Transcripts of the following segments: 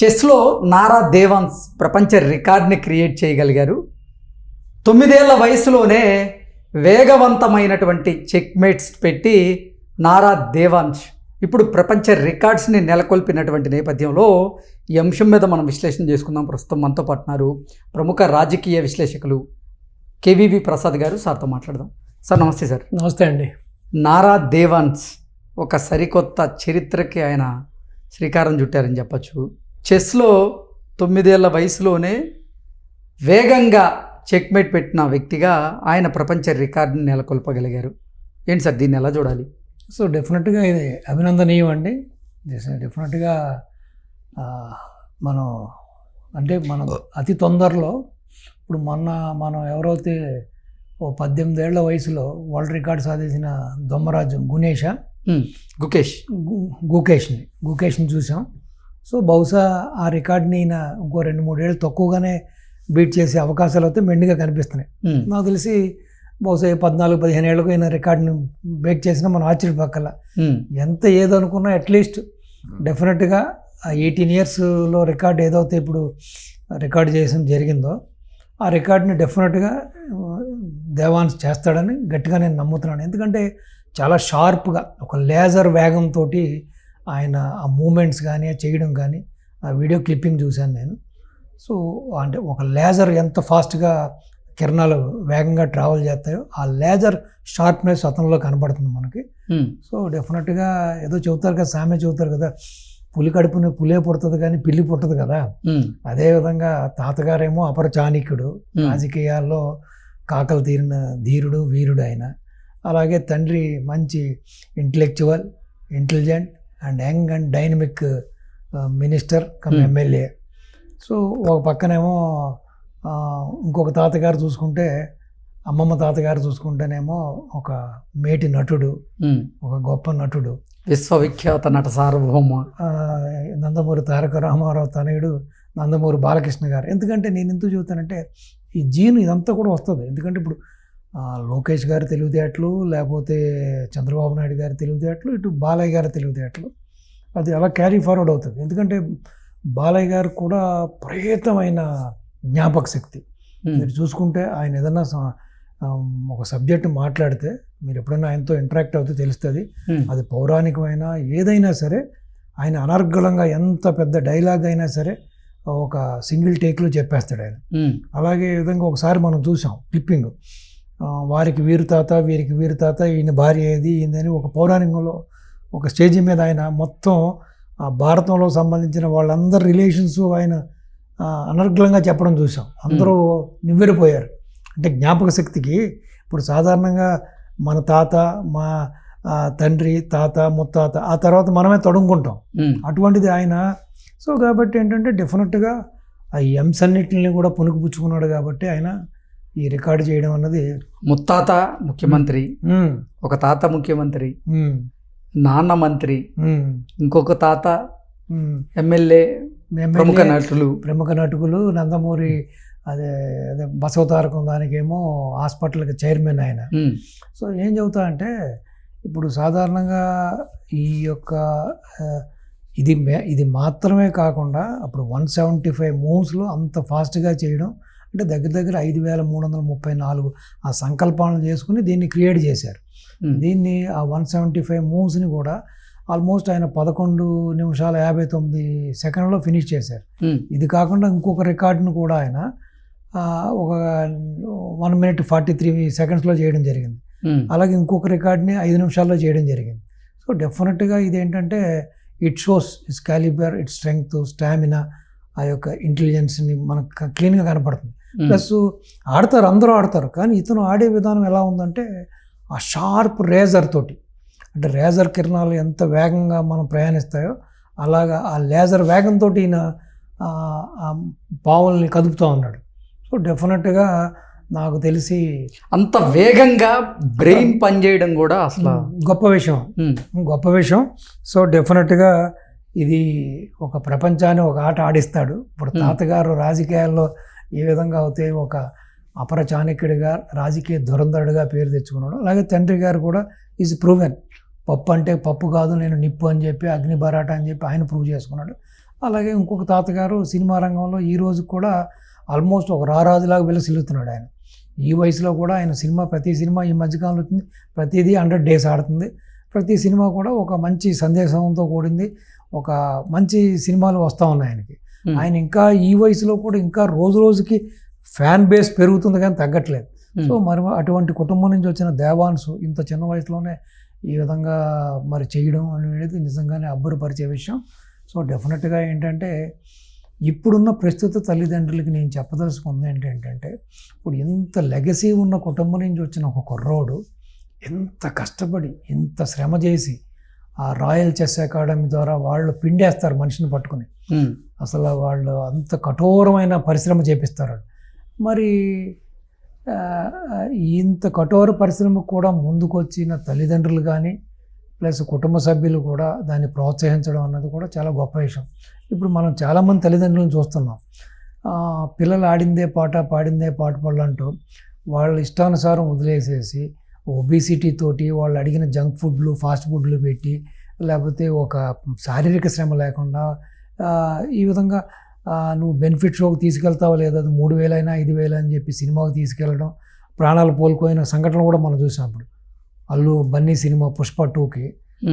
చెస్లో నారా దేవాన్స్ ప్రపంచ రికార్డ్ని క్రియేట్ చేయగలిగారు. 9 ఏళ్ల వయసులోనే వేగవంతమైనటువంటి చెక్మేట్స్ పెట్టి నారా దేవాన్స్ ఇప్పుడు ప్రపంచ రికార్డ్స్ని నెలకొల్పినటువంటి నేపథ్యంలో ఈ అంశం మీద మనం విశ్లేషణ చేసుకుందాం. ప్రస్తుతం మనతో పాటున్నారు ప్రముఖ రాజకీయ విశ్లేషకులు కేవీవి ప్రసాద్ గారు. సార్తో మాట్లాడదాం. సార్ నమస్తే. సార్ నమస్తే అండి. నారా దేవాన్స్ ఒక సరికొత్త చరిత్రకి ఆయన శ్రీకారం చుట్టారని చెప్పచ్చు. చెస్లో 9 ఏళ్ల వయసులోనే వేగంగా చెక్మేట్ పెట్టిన వ్యక్తిగా ఆయన ప్రపంచ రికార్డుని నెలకొల్పగలిగారు. ఏంటి సార్, దీన్ని ఎలా చూడాలి? సో డెఫినెట్గా ఇది అభినందనీయం అండి. డెఫినెట్గా మనం అతి తొందరలో ఇప్పుడు మనం ఎవరైతే 18 ఏళ్ల వయసులో వరల్డ్ రికార్డ్ సాధించిన దొమ్మరాజు గుకేష్ని చూసాం. సో బహుశా ఆ రికార్డ్ని ఈయన ఇంకో 2-3 ఏళ్ళు తక్కువగానే బీట్ చేసే అవకాశాలు అయితే మెండుగా కనిపిస్తున్నాయి. నాకు తెలిసి బహుశా 14-15 ఏళ్ళకు ఈయన రికార్డుని బ్రేక్ చేసినా మనం ఆశ్చర్యపక్కల. ఎంత ఏదనుకున్నా అట్లీస్ట్ డెఫినెట్గా ఆ 18 ఇయర్స్లో రికార్డు ఏదైతే ఇప్పుడు రికార్డు చేయడం జరిగిందో ఆ రికార్డుని డెఫినెట్గా దేవాన్స్ చేస్తాడని గట్టిగా నేను నమ్ముతున్నాను. ఎందుకంటే చాలా షార్ప్గా ఒక లేజర్ వేగంతో ఆయన ఆ మూమెంట్స్ కానీ చేయడం కానీ ఆ వీడియో క్లిప్పింగ్ చూశాను నేను. సో అంటే ఒక లేజర్ ఎంత ఫాస్ట్గా కిరణాలు వేగంగా ట్రావెల్ చేస్తాయో ఆ లేజర్ షార్ప్నెస్ అతనిలో కనబడుతుంది మనకి. సో డెఫినెట్గా ఏదో చెబుతారు కదా, సామె చెబుతారు కదా, పులి కడుపుని పులే పుడుతుంది కానీ పిల్లి పుట్టదు కదా. అదేవిధంగా తాతగారేమో అపర చాణక్యుడు, రాజకీయాల్లో కాకలు తీరిన ధీరుడు వీరుడు ఆయన. అలాగే తండ్రి మంచి intellectual, intelligent and young and dynamic minister come MLA. So ఒక పక్కనేమో ఇంకొక తాతగారు చూసుకుంటే, అమ్మమ్మ తాతగారు చూసుకుంటేనేమో ఒక మేటి నటుడు, ఒక గొప్ప నటుడు, విశ్వవిఖ్యాత నట సార్వభౌమ నందమూరి తారక రామారావు తనయుడు నందమూరి బాలకృష్ణ గారు. ఎందుకంటే నేను ఎందుకు చెబుతానంటే ఈ జీన్ ఇదంతా కూడా వస్తుంది. ఎందుకంటే ఇప్పుడు లోకేష్ గారి తెలివితేటలు, లేకపోతే చంద్రబాబు నాయుడు గారి తెలివితేటలు, ఇటు బాలయ్య గారి తెలివితేటలు, అది అలా క్యారీ ఫార్వర్డ్ అవుతుంది. ఎందుకంటే బాలయ్య గారు కూడా ప్రయత్నమైన జ్ఞాపక శక్తి. మీరు చూసుకుంటే ఆయన ఏదన్నా ఒక సబ్జెక్టు మాట్లాడితే మీరు ఎప్పుడైనా ఆయనతో ఇంటరాక్ట్ అవుతే తెలుస్తుంది. అది పౌరాణికమైన ఏదైనా సరే ఆయన అనర్గళంగా ఎంత పెద్ద డైలాగ్ అయినా సరే ఒక సింగిల్ టేక్లో చెప్పేస్తాడు ఆయన. అలాగే విధంగా ఒకసారి మనం చూసాం క్లిప్పింగ్, వారికి వీరు తాత వీరికి వీరు తాత ఈయన భార్య ఏది ఈయనని ఒక పౌరాణికంలో ఒక స్టేజీ మీద ఆయన మొత్తం ఆ భారతంలో సంబంధించిన వాళ్ళందరి రిలేషన్స్ ఆయన అనర్గళంగా చెప్పడం చూసాం. అందరూ నివ్వెరపోయారు. అంటే జ్ఞాపక శక్తికి ఇప్పుడు సాధారణంగా మన తాత, మా తండ్రి, తాత, ముత్తాత, ఆ తర్వాత మనమే తడుముకుంటాం. అటువంటిది ఆయన. సో కాబట్టి ఏంటంటే డెఫినెట్గా ఆ ఎమ్స్ అన్నిటిని కూడా పుణుకుపుచ్చుకున్నాడు కాబట్టి ఆయన ఈ రికార్డు చేయడం అన్నది. ముత్తాత ముఖ్యమంత్రి, ఒక తాత ముఖ్యమంత్రి, నాన్న మంత్రి, ఇంకొక తాత ఎమ్మెల్యే, ప్రముఖ నటులు, నందమూరి అదే బసవతారకం దానికేమో హాస్పిటల్కి చైర్మన్ ఆయన. సో ఏం చెబుతా అంటే ఇప్పుడు సాధారణంగా ఈ యొక్క ఇది మాత్రమే కాకుండా అప్పుడు 175 మూవ్స్లో అంత ఫాస్ట్గా చేయడం అంటే దగ్గర 5334 ఆ సంకల్పాలను చేసుకుని దీన్ని క్రియేట్ చేశారు. దీన్ని ఆ 175 మూవ్స్ని కూడా ఆల్మోస్ట్ ఆయన 11 నిమిషాల 59 సెకండ్లో ఫినిష్ చేశారు. ఇది కాకుండా ఇంకొక రికార్డును కూడా ఆయన ఒక 1 minute 43 secondsలో చేయడం జరిగింది. అలాగే ఇంకొక రికార్డ్ని 5 నిమిషాల్లో చేయడం జరిగింది. సో డెఫినెట్గా ఇదేంటంటే it shows it's calibre, it's strength, stamina, ఆ యొక్క ఇంటెలిజెన్స్ని మనకు క్లీన్గా కనపడుతుంది. ప్లస్ అందరూ ఆడతారు, కానీ ఇతను ఆడే విధానం ఎలా ఉందంటే ఆ షార్ప్ రేజర్ తోటి, అంటే రేజర్ కిరణాలు ఎంత వేగంగా మనం ప్రయాణిస్తాయో అలాగా ఆ లేజర్ వేగంతో ఈయన పావుల్ని కదుపుతూ ఉన్నాడు. సో డెఫినెట్గా నాకు తెలిసి అంత వేగంగా బ్రెయిన్ పనిచేయడం కూడా అసలు గొప్ప విషయం. సో డెఫినెట్గా ఇది ఒక ప్రపంచాన్ని ఒక ఆట ఆడిస్తాడు. ఇప్పుడు తాతగారు రాజకీయాల్లో ఏ విధంగా అయితే ఒక అపర చాణక్యుడిగా, రాజకీయ ధురంధరుడిగా పేరు తెచ్చుకున్నాడు, అలాగే తండ్రి గారు కూడా ఈజ్ ప్రూవెన్. పప్పు అంటే పప్పు కాదు, నేను నిప్పు అని చెప్పి, అగ్ని బరాట అని చెప్పి ఆయన ప్రూవ్ చేసుకున్నాడు. అలాగే ఇంకొక తాతగారు సినిమా రంగంలో ఈ రోజు కూడా ఆల్మోస్ట్ ఒక రారాజులాగా విలసిల్లుతున్నాడు ఆయన. ఈ వయసులో కూడా ఆయన ప్రతి సినిమా ఈ మధ్యకాలంలో వచ్చింది, ప్రతిదీ 100 days ఆడుతుంది. ప్రతి సినిమా కూడా ఒక మంచి సందేశంతో కూడింది, ఒక మంచి సినిమాలు వస్తూ ఉన్నాయి ఆయనకి. ఆయన ఇంకా ఈ వయసులో కూడా ఇంకా రోజు రోజుకి ఫ్యాన్ బేస్ పెరుగుతుంది కానీ తగ్గట్లేదు. సో మరి అటువంటి కుటుంబం నుంచి వచ్చిన దేవాన్సు ఇంత చిన్న వయసులోనే ఈ విధంగా మరి చేయడం అనేది నిజంగానే అబ్బురపరిచే విషయం. సో డెఫినెట్గా ఏంటంటే ఇప్పుడున్న ప్రస్తుత తల్లిదండ్రులకి నేను చెప్పదలుచుకుంది ఏంటంటే, ఇప్పుడు ఇంత లెగసీ ఉన్న కుటుంబం నుంచి వచ్చిన ఒక కుర్రోడు ఎంత కష్టపడి ఎంత శ్రమ చేసి ఆ రాయల్ చెస్ అకాడమీ ద్వారా వాళ్ళు పిండేస్తారు మనిషిని పట్టుకుని. అసలు వాళ్ళు అంత కఠోరమైన పరిశ్రమ చేపిస్తారు. మరి ఇంత కఠోర పరిశ్రమకు కూడా ముందుకు వచ్చిన తల్లిదండ్రులు కానీ ప్లస్ కుటుంబ సభ్యులు కూడా దాన్ని ప్రోత్సహించడం అన్నది కూడా చాలా గొప్ప విషయం. ఇప్పుడు మనం చాలామంది తల్లిదండ్రులను చూస్తున్నాం, పిల్లలు ఆడిందే పాట పాడిందే పాట పళ్ళంటూ వాళ్ళ ఇష్టానుసారం వదిలేసేసి ఒబిసిటీ తోటి వాళ్ళు అడిగిన జంక్ ఫుడ్లు ఫాస్ట్ ఫుడ్లు పెట్టి, లేకపోతే ఒక శారీరక శ్రమ లేకుండా ఈ విధంగా నువ్వు బెనిఫిట్ షోకి తీసుకెళ్తావో లేదా, అది 3,000 అయినా 5,000 అని చెప్పి సినిమాకి తీసుకెళ్ళడం, ప్రాణాలు కోల్పోయిన సంఘటనలు కూడా మనం చూసాం. అప్పుడు అల్లు బన్నీ సినిమా పుష్ప 2కి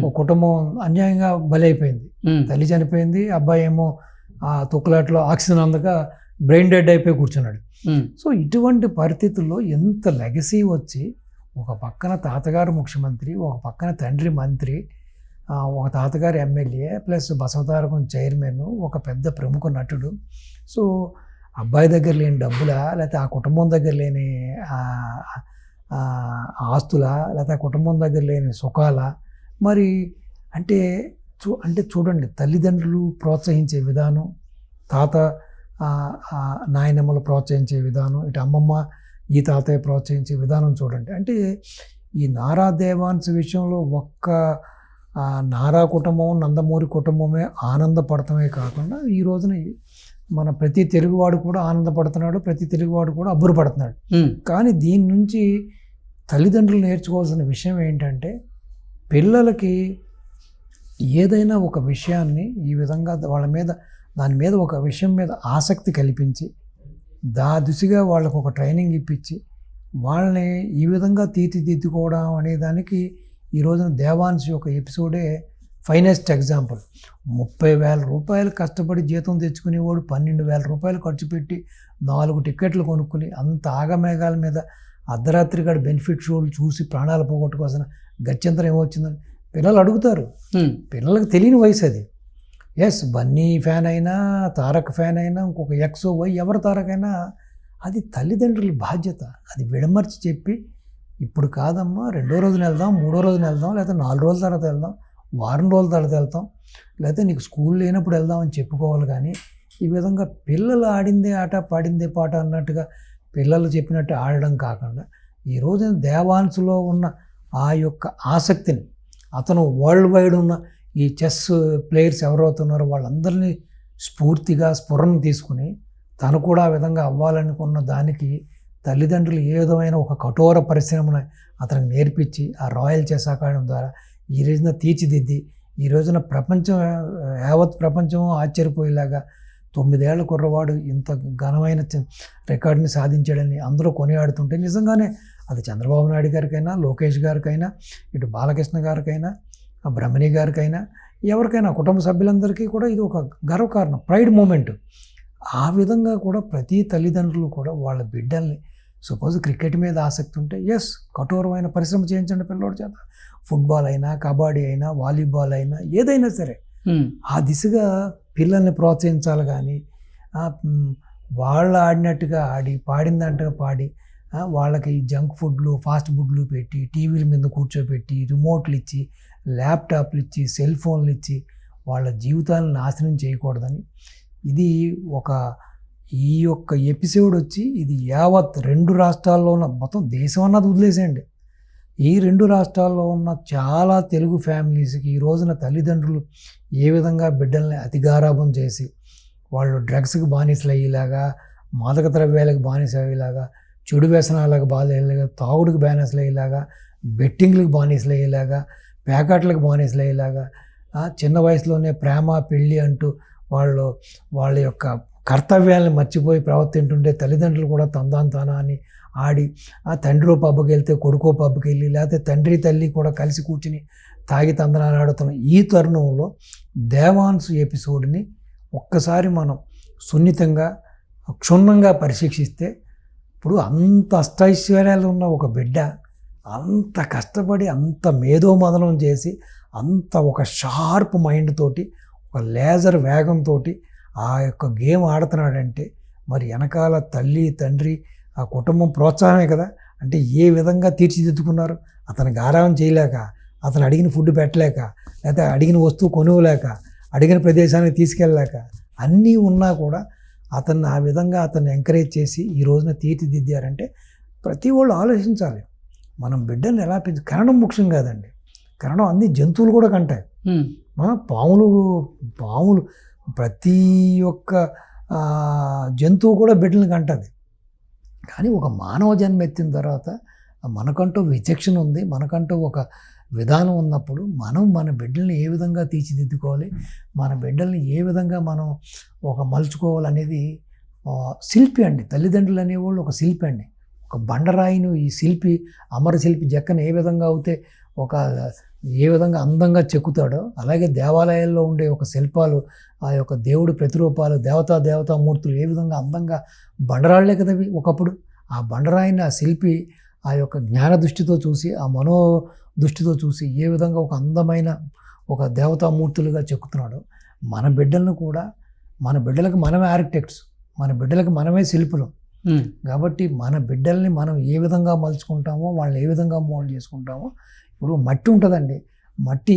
ఒక కుటుంబం అన్యాయంగా బలైపోయింది. తల్లి చనిపోయింది, అబ్బాయి ఏమో ఆ తొక్కులాట్లో ఆక్సిజన్ అందక బ్రెయిన్ డెడ్ అయిపోయి కూర్చున్నాడు. సో ఇటువంటి పరిస్థితుల్లో ఎంత లెగసీ వచ్చి, ఒక పక్కన తాతగారు ముఖ్యమంత్రి, ఒక పక్కన తండ్రి మంత్రి, ఒక తాతగారు ఎమ్మెల్యే ప్లస్ బసవతారకం చైర్మన్, ఒక పెద్ద ప్రముఖ నటుడు. సో అబ్బాయి దగ్గర లేని డబ్బులా, లేకపోతే ఆ కుటుంబం దగ్గర లేని ఆస్తులా, లేకపోతే ఆ కుటుంబం దగ్గర లేని సుఖాలా, మరి అంటే చూడండి, తల్లిదండ్రులు ప్రోత్సహించే విధానం, తాత నాయనమ్మలు ప్రోత్సహించే విధానం, ఇటు అమ్మమ్మ ఈ తాతయ్య ప్రోత్సహించే విధానం చూడండి. అంటే ఈ నారా దేవాన్స్ విషయంలో ఒక్క నారా కుటుంబం నందమూరి కుటుంబమే ఆనందపడటమే కాకుండా ఈ రోజున మన ప్రతి తెలుగువాడు కూడా ఆనందపడుతున్నాడు, ప్రతి తెలుగువాడు కూడా అబ్బురపడుతున్నాడు. కానీ దీని నుంచి తల్లిదండ్రులు నేర్చుకోవాల్సిన విషయం ఏంటంటే, పిల్లలకి ఏదైనా ఒక విషయాన్ని ఈ విధంగా దాని మీద ఒక విషయం మీద ఆసక్తి కల్పించి దిశగా వాళ్ళకు ఒక ట్రైనింగ్ ఇప్పించి వాళ్ళని ఈ విధంగా తీర్చిదిద్దుకోవడం అనే దానికి ఈ రోజున దేవాన్స్ యొక్క ఎపిసోడే ఫైనెస్ట్ ఎగ్జాంపుల్. 30,000 రూపాయలు కష్టపడి జీతం తెచ్చుకునేవాడు 12,000 రూపాయలు ఖర్చు పెట్టి 4 టికెట్లు కొనుక్కుని అంత ఆగమేఘాల మీద అర్ధరాత్రి గడి బెనిఫిట్ షోలు చూసి ప్రాణాలు పోగొట్టుకోవాల్సిన గత్యంతరం ఏమొచ్చిందని పిల్లలు అడుగుతారు. పిల్లలకు తెలియని వయసు అది. ఎస్, బన్నీ ఫ్యాన్ అయినా, తారక్ ఫ్యాన్ అయినా, ఇంకొక ఎక్స్ వై ఎవరి తారక్ అయినా, అది తల్లిదండ్రుల బాధ్యత. అది విడమర్చి చెప్పి, ఇప్పుడు కాదమ్మా, 2వ రోజున వెళ్దాం, 3వ రోజున వెళ్దాం, లేకపోతే 4 రోజుల తర్వాత వెళ్దాం, వారం రోజుల తర్వాత వెళ్తాం, లేకపోతే నీకు స్కూల్ లేనప్పుడు వెళ్దాం అని చెప్పుకోవాలి. కానీ ఈ విధంగా పిల్లలు ఆడిందే ఆట పాడిందే పాట అన్నట్టుగా పిల్లలు చెప్పినట్టు ఆడడం కాకుండా, ఈ రోజున దేవాన్స్లో ఉన్న ఆ యొక్క ఆసక్తిని, అతను వరల్డ్ వైడ్ ఉన్న ఈ చెస్ ప్లేయర్స్ ఎవరవుతున్నారో వాళ్ళందరినీ స్ఫురణ తీసుకుని తను కూడా ఆ విధంగా అవ్వాలనుకున్న దానికి తల్లిదండ్రులు ఏ విధమైన ఒక కఠోర పరిశ్రమను అతనికి నేర్పించి ఆ రాయల్ చెస్ అకాడమీ ద్వారా ఈ రోజున తీర్చిదిద్ది, ఈ రోజున యావత్ ప్రపంచం ఆశ్చర్యపోయేలాగా 9 ఏళ్ల కుర్రవాడు ఇంత ఘనమైన రికార్డుని సాధించాడని అందరూ కొనియాడుతుంటే, నిజంగానే అది చంద్రబాబు నాయుడు గారికైనా, లోకేష్ గారికైనా, ఇటు బాలకృష్ణ గారికైనా, బ్రహ్మణి గారికైనా, ఎవరికైనా కుటుంబ సభ్యులందరికీ కూడా ఇది ఒక గర్వకారణం, ప్రైడ్ మూమెంట్. ఆ విధంగా కూడా ప్రతి తల్లిదండ్రులు కూడా వాళ్ళ బిడ్డల్ని, సపోజ్ క్రికెట్ మీద ఆసక్తి ఉంటే ఎస్, కఠోరమైన పరిశ్రమ చేయించండి పిల్లోడి చేత. ఫుట్బాల్ అయినా, కబడ్డీ అయినా, వాలీబాల్ అయినా, ఏదైనా సరే ఆ దిశగా పిల్లల్ని ప్రోత్సహించాలి. కానీ వాళ్ళు ఆడినట్టుగా ఆడి, పాడిందంటగా పాడి, వాళ్ళకి జంక్ ఫుడ్లు ఫాస్ట్ ఫుడ్లు పెట్టి, టీవీల మీద కూర్చోబెట్టి, రిమోట్లు ఇచ్చి, ల్యాప్టాప్లు ఇచ్చి, సెల్ ఫోన్లు ఇచ్చి వాళ్ళ జీవితాలను నాశనం చేయకూడదని, ఇది ఈ యొక్క ఎపిసోడ్ వచ్చి ఇది యావత్ 2 రాష్ట్రాల్లో ఉన్న, మొత్తం దేశం అన్నది వదిలేసేయండి, ఈ 2 రాష్ట్రాల్లో ఉన్న చాలా తెలుగు ఫ్యామిలీస్కి ఈ రోజున తల్లిదండ్రులు ఏ విధంగా బిడ్డల్ని అతిగారాభం చేసి వాళ్ళు డ్రగ్స్కి బానిసలు అయ్యేలాగా, మాదక ద్రవ్యాలకు బానిస అయ్యేలాగా, చెడు వ్యసనాలకు బానిసలు, తాగుడికి బానిసలు అయ్యేలాగా, బెట్టింగ్లకు బానిసలు అయ్యేలాగా, ప్యాకెట్లకు బానిసలు అయ్యేలాగా, చిన్న వయసులోనే ప్రేమ పెళ్ళి అంటూ వాళ్ళ యొక్క కర్తవ్యాలను మర్చిపోయి ప్రవర్తింటుంటే తల్లిదండ్రులు కూడా తందాంతానా అని ఆడి, ఆ తండ్రి పబ్కి వెళ్తే కొడుకో పబ్కి వెళ్ళి, లేకపోతే తండ్రి తల్లి కూడా కలిసి కూర్చుని తాగి తందనాలు ఆడుతున్న ఈ తరుణంలో దేవాన్స్ ఎపిసోడ్ని ఒక్కసారి మనం సున్నితంగా క్షుణ్ణంగా పరీక్షిస్తే, ఇప్పుడు అంత అష్టైశ్వర్యాలు ఉన్న ఒక బిడ్డ అంత కష్టపడి అంత మేధోమదనం చేసి అంత ఒక షార్ప్ మైండ్ తోటి ఒక లేజర్ వేగంతో ఆ యొక్క గేమ్ ఆడుతున్నాడంటే మరి వెనకాల తల్లి తండ్రి ఆ కుటుంబం ప్రోత్సాహమే కదా. అంటే ఏ విధంగా తీర్చిదిద్దుకున్నారు, అతను గారావం చేయలేక, అతను అడిగిన ఫుడ్ పెట్టలేక, లేకపోతే అడిగిన వస్తువు కొనుగోలేక, అడిగిన ప్రదేశానికి తీసుకెళ్ళలేక, అన్నీ ఉన్నా కూడా అతన్ని ఆ విధంగా అతన్ని ఎంకరేజ్ చేసి ఈ రోజున తీర్చిదిద్దారంటే ప్రతి వాళ్ళు ఆలోచించాలి. మనం బిడ్డల్ని ఎలా కనడం ముఖ్యం కాదండి, కనడం అన్ని జంతువులు కూడా కంటాయి. పాములు ప్రతి ఒక్క జంతువు కూడా బిడ్డల్ని కంటుంది. కానీ ఒక మానవ జన్మ ఎత్తిన తర్వాత మనకంటూ విచక్షణ ఉంది, మనకంటూ ఒక విధానం ఉన్నప్పుడు మనం మన బిడ్డల్ని ఏ విధంగా తీర్చిదిద్దుకోవాలి, మన బిడ్డల్ని ఏ విధంగా మనం ఒక మలుచుకోవాలనేది శిల్పి అండి. తల్లిదండ్రులు అనేవాళ్ళు ఒక శిల్పి అండి. ఒక బండరాయిని ఈ శిల్పి అమరశిల్పి జక్కన ఏ విధంగా అవుతే ఏ విధంగా అందంగా చెక్కుతాడో, అలాగే దేవాలయాల్లో ఉండే ఒక శిల్పాలు, ఆ యొక్క దేవుడి ప్రతిరూపాలు, దేవతామూర్తులు ఏ విధంగా అందంగా బండరాళ్లే కదవి ఒకప్పుడు. ఆ బండరాయిని ఆ శిల్పి ఆ యొక్క జ్ఞాన దృష్టితో చూసి, ఆ మనో దృష్టితో చూసి ఏ విధంగా ఒక అందమైన ఒక దేవతామూర్తులుగా చెక్కుతున్నాడో, మన బిడ్డలను కూడా మన బిడ్డలకు మనమే ఆర్కిటెక్ట్స్, మన బిడ్డలకు మనమే శిల్పులు. కాబట్టి మన బిడ్డల్ని మనం ఏ విధంగా మలుచుకుంటామో, వాళ్ళని ఏ విధంగా మోల్డ్ చేసుకుంటామో. ఇప్పుడు మట్టి ఉంటుందండి, మట్టి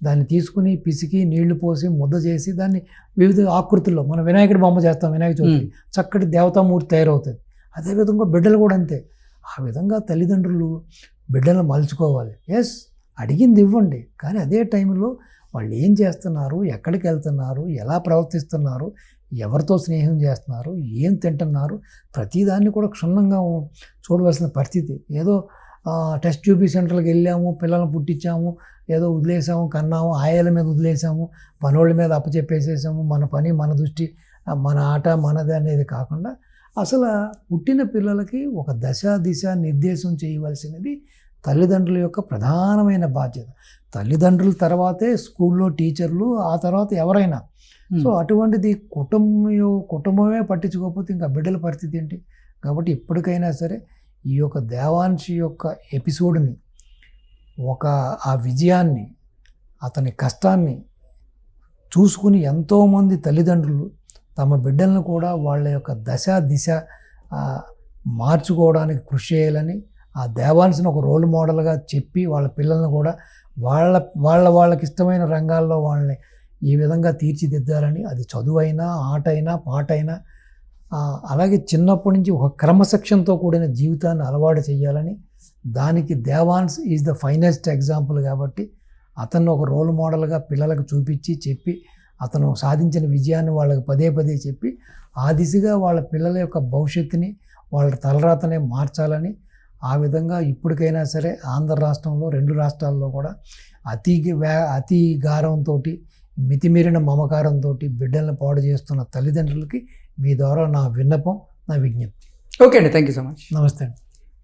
దాన్ని తీసుకుని పిసికి నీళ్లు పోసి ముద్ద చేసి దాన్ని వివిధ ఆకృతుల్లో మన వినాయకుడి బొమ్మ చేస్తాం, వినాయక చవితి చక్కటి దేవతామూర్తి తయారవుతుంది. అదేవిధంగా బిడ్డలు కూడా అంతే. ఆ విధంగా తల్లిదండ్రులు బిడ్డలను మలుచుకోవాలి. ఎస్, అడిగింది ఇవ్వండి, కానీ అదే టైంలో వాళ్ళు ఏం చేస్తున్నారు, ఎక్కడికి వెళ్తున్నారు, ఎలా ప్రవర్తిస్తున్నారు, ఎవరితో స్నేహం చేస్తున్నారు, ఏం తింటున్నారు, ప్రతిదాన్ని కూడా క్షుణ్ణంగా చూడవలసిన పరిస్థితి. ఏదో టెస్ట్ ట్యూబ్ సెంటర్కి వెళ్ళాము, పిల్లల్ని పుట్టించాము, ఏదో వదిలేసాము, కన్నాము, ఆయాల మీద వదిలేసాము, పనోళ్ళ మీద అప్పచెప్పేసేసాము, మన పని మన దృష్టి మన ఆట మనది అనేది కాకుండా అసలు పుట్టిన పిల్లలకి ఒక దిశ నిర్దేశం చేయవలసినది తల్లిదండ్రుల యొక్క ప్రధానమైన బాధ్యత. తల్లిదండ్రుల తర్వాతే స్కూల్లో టీచర్లు, ఆ తర్వాత ఎవరైనా. సో అటువంటిది కుటుంబమే పట్టించుకోకపోతే ఇంకా బిడ్డల పరిస్థితి ఏంటి? కాబట్టి ఇప్పటికైనా సరే ఈ యొక్క దేవాంశి యొక్క ఎపిసోడ్ని, ఆ విజయాన్ని, అతని కష్టాన్ని చూసుకుని ఎంతోమంది తల్లిదండ్రులు తమ బిడ్డలను కూడా వాళ్ళ యొక్క దిశ మార్చుకోవడానికి కృషి చేయాలని, ఆ దేవాంశిని ఒక రోల్ మోడల్గా చెప్పి వాళ్ళ పిల్లలను కూడా వాళ్ళకి ఇష్టమైన రంగాల్లో వాళ్ళని ఈ విధంగా తీర్చిదిద్దాలని, అది చదువైనా, ఆటైనా, పాటైనా, అలాగే చిన్నప్పటి నుంచి ఒక క్రమశిక్షణతో కూడిన జీవితాన్ని అలవాటు చేయాలని, దానికి Devan's is the finest example. కాబట్టి అతన్ని ఒక రోల్ మోడల్గా పిల్లలకు చూపించి చెప్పి, అతను సాధించిన విజయాన్ని వాళ్ళకి పదే చెప్పి, ఆ దిశగా వాళ్ళ పిల్లల యొక్క భవిష్యత్తుని, వాళ్ళ తలరాతనే మార్చాలని, ఆ విధంగా ఇప్పటికైనా సరే ఆంధ్ర రాష్ట్రంలో 2 రాష్ట్రాల్లో కూడా అతి గారంతో, మితిమీరిన మమకారంతో బిడ్డలను పాడు చేస్తున్న తల్లిదండ్రులకి మీ ద్వారా నా విన్నపం, నా విజ్ఞప్తి. ఓకే అండి, థ్యాంక్ యూ సో మచ్. నమస్తే అండి.